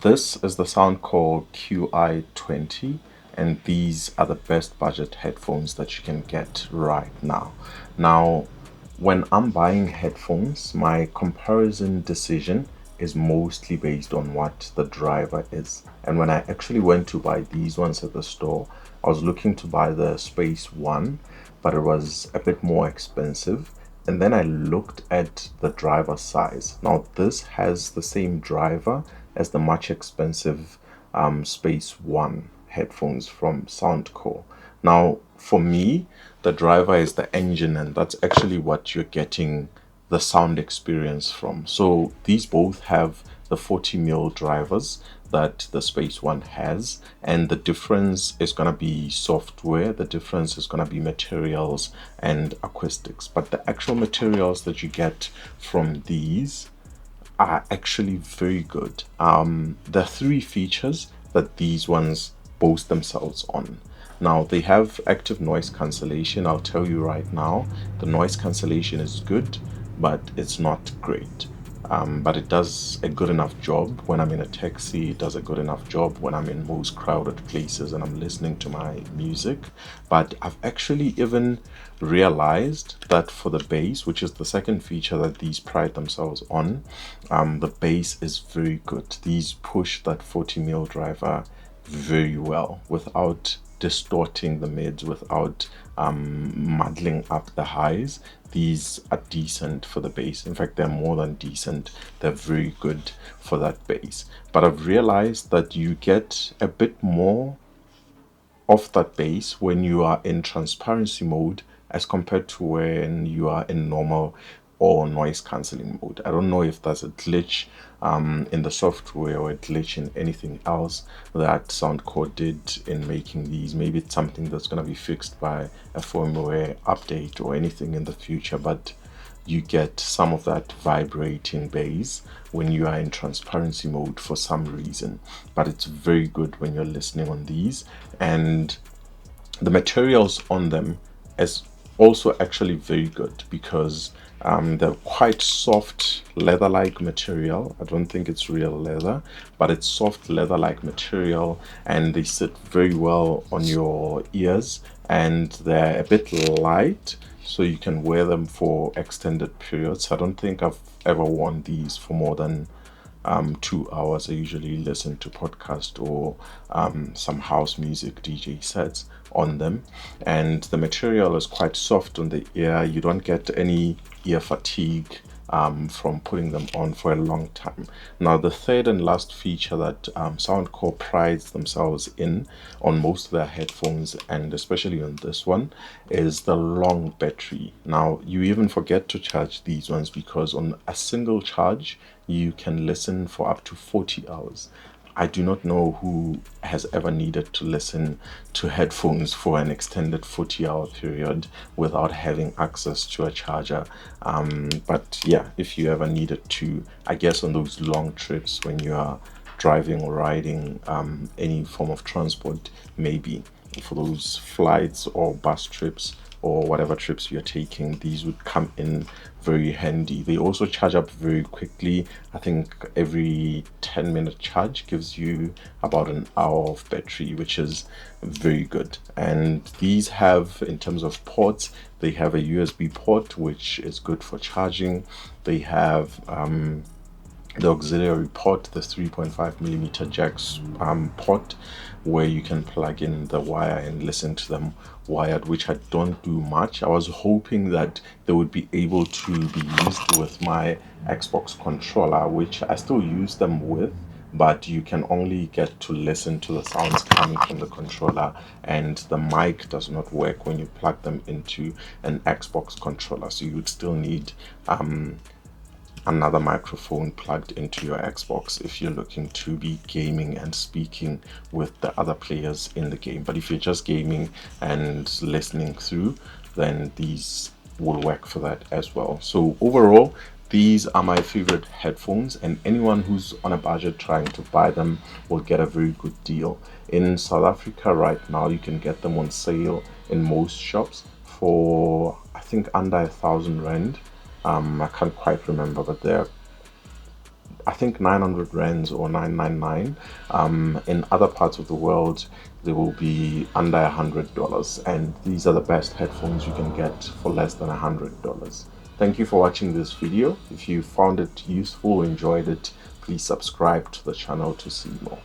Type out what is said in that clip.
This is the Soundcore Q20i, and these are the best budget headphones that you can get right now. Now, when I'm buying headphones, my comparison decision is mostly based on what the driver is. And when I actually went to buy these ones at the store, I was looking to buy the Space One, but it was a bit more expensive. And then I looked at the driver size. Now, this has the same driver as the much expensive Space One headphones from Soundcore. Now, for me, the driver is the engine, and that's actually what you're getting the sound experience from. So these both have the 40 mil drivers that the Space One has, and the difference is going to be software, the difference is going to be materials and acoustics. But the actual materials that you get from these are actually very good. There are three features that these ones boast themselves on. Now, they have active noise cancellation. I'll tell you right now, the noise cancellation is good, but it's not great. But it does a good enough job when I'm in a taxi. It does a good enough job when I'm in most crowded places and I'm listening to my music. But I've actually even realized that for the bass, which is the second feature that these pride themselves on, the bass is very good. These push that 40 mil driver very well without distorting the mids, without muddling up the highs. These are decent for the bass. In fact, they're more than decent. They're very good for that bass. But I've realized that you get a bit more of that bass when you are in transparency mode as compared to when you are in normal or noise cancelling mode. I don't know if that's a glitch in the software or a glitch in anything else that Soundcore did in making these. Maybe it's something that's going to be fixed by a firmware update or anything in the future, but you get some of that vibrating bass when you are in transparency mode for some reason. But it's very good when you're listening on these, and the materials on them is also actually very good because they're quite soft leather-like material. I don't think it's real leather, but it's soft leather-like material, and they sit very well on your ears, and they're a bit light, so you can wear them for extended periods. I don't think I've ever worn these for more than 2 hours. I usually listen to podcast or some house music DJ sets on them, and the material is quite soft on the ear. You don't get any ear fatigue from putting them on for a long time. Now, the third and last feature that Soundcore prides themselves in on most of their headphones, and especially on this one, is the long battery. Now, you even forget to charge these ones because on a single charge you can listen for up to 40 hours. I do not know who has ever needed to listen to headphones for an extended 40-hour period without having access to a charger. But yeah, if you ever needed to, I guess on those long trips when you are driving or riding any form of transport, maybe for those flights or bus trips or whatever trips you're taking, these would come in very handy. They also charge up very quickly. I think every 10-minute charge gives you about an hour of battery, which is very good. And these have, in terms of ports, they have a USB port, which is good for charging. They have the auxiliary port, the 3.5 mm jacks port, where you can plug in the wire and listen to them wired, which I don't do much. I was hoping that they would be able to be used with my Xbox controller, which I still use them with, but you can only get to listen to the sounds coming from the controller, and the mic does not work when you plug them into an Xbox controller. So you would still need another microphone plugged into your Xbox if you're looking to be gaming and speaking with the other players in the game. But if you're just gaming and listening through, then these will work for that as well. So overall, these are my favorite headphones, and anyone who's on a budget trying to buy them will get a very good deal. In South Africa right now, you can get them on sale in most shops for, I think, under 1,000 rand. I can't quite remember, but they're I think 900 rands or 999. In other parts of the world, they will be under $100, and these are the best headphones you can get for less than $100. Thank you for watching this video. If you found it useful or enjoyed it, please subscribe to the channel to see more.